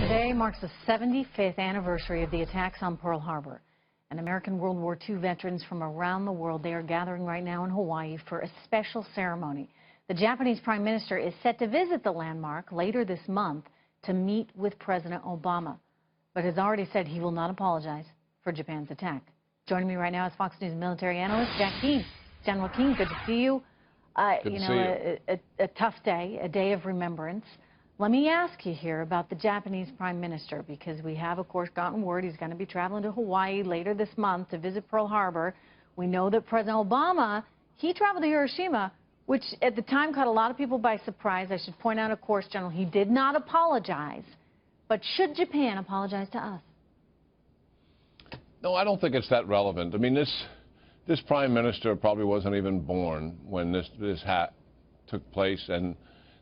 Today marks the 75th anniversary of the attacks on Pearl Harbor. And American World War II veterans from around the world, they are gathering right now in Hawaii for a special ceremony. The Japanese Prime Minister is set to visit the landmark later this month to meet with President Obama, but has already said he will not apologize for Japan's attack. Joining me right now is Fox News military analyst Jack Keane. General Keane, good to see you. A tough day, a day of remembrance. Let me ask you here about the Japanese Prime Minister, because we have, of course, gotten word he's going to be traveling to Hawaii later this month to visit Pearl Harbor. We know that President Obama, he traveled to Hiroshima, which at the time caught a lot of people by surprise. I should point out, of course, General, he did not apologize. But should Japan apologize to us? No, I don't think it's that relevant. I mean, this Prime Minister probably wasn't even born when this took place, and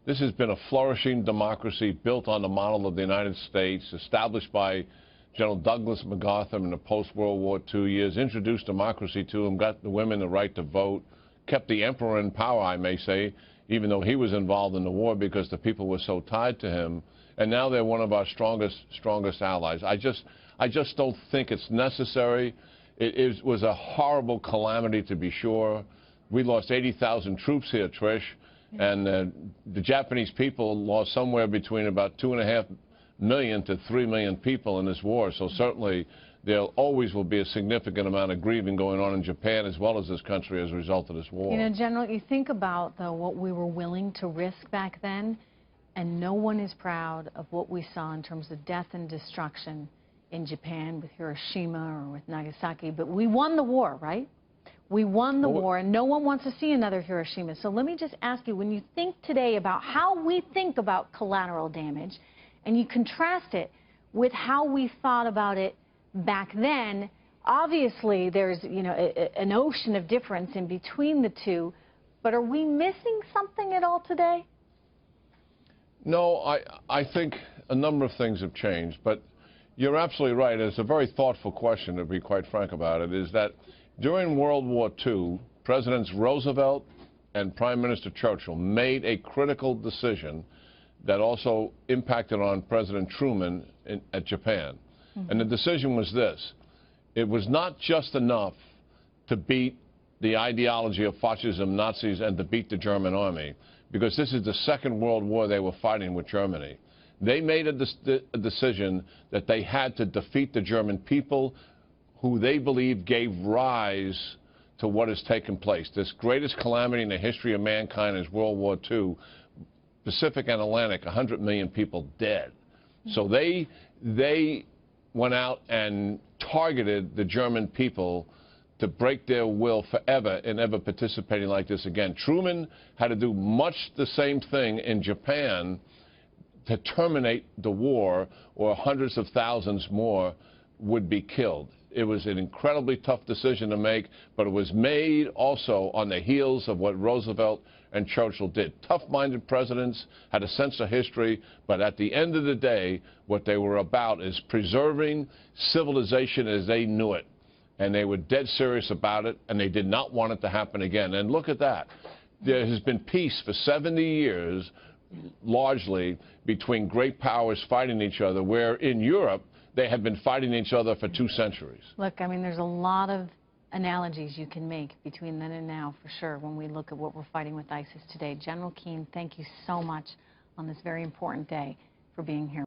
this has been a flourishing democracy built on the model of the United States, established by General Douglas MacArthur in the post-World War II years, introduced democracy to him, got the women the right to vote, kept the emperor in power, I may say, even though he was involved in the war because the people were so tied to him. And now they're one of our strongest allies. I just don't think it's necessary. It was a horrible calamity, to be sure. We lost 80,000 troops here, Trish. And the Japanese people lost somewhere between about 2.5 million to 3 million people in this war. So certainly there always will be a significant amount of grieving going on in Japan as well as this country as a result of this war. You know, General, you think about, though, what we were willing to risk back then, and no one is proud of what we saw in terms of death and destruction in Japan with Hiroshima or with Nagasaki. But we won the war, right? We won the war, and no one wants to see another Hiroshima. So let me just ask you, when you think today about how we think about collateral damage, and you contrast it with how we thought about it back then, obviously there's, you know, an ocean of difference in between the two. But are we missing something at all today? No, I think a number of things have changed. But you're absolutely right. It's a very thoughtful question, to be quite frank about it, is that during World War II, Presidents Roosevelt and Prime Minister Churchill made a critical decision that also impacted on President Truman at Japan. And the decision was this: it was not just enough to beat the ideology of fascism, Nazis, and to beat the German army, because this is the Second World War they were fighting with Germany. They made a decision that they had to defeat the German people, who they believe gave rise to what has taken place. This greatest calamity in the history of mankind is World War II. Pacific and Atlantic, 100 million people dead. So they went out and targeted the German people to break their will forever in ever participating like this again. Truman had to do much the same thing in Japan to terminate the war, or hundreds of thousands more would be killed. It was an incredibly tough decision to make, but it was made also on the heels of what Roosevelt and Churchill did. Tough-minded presidents had a sense of history, but at the end of the day, what they were about is preserving civilization as they knew it. And they were dead serious about it, and they did not want it to happen again. And look at that. There has been peace for 70 years, largely, between great powers fighting each other, where in Europe, they have been fighting each other for 2 centuries. Look, I mean, there's a lot of analogies you can make between then and now, for sure, when we look at what we're fighting with ISIS today. General Keane, thank you so much on this very important day for being here.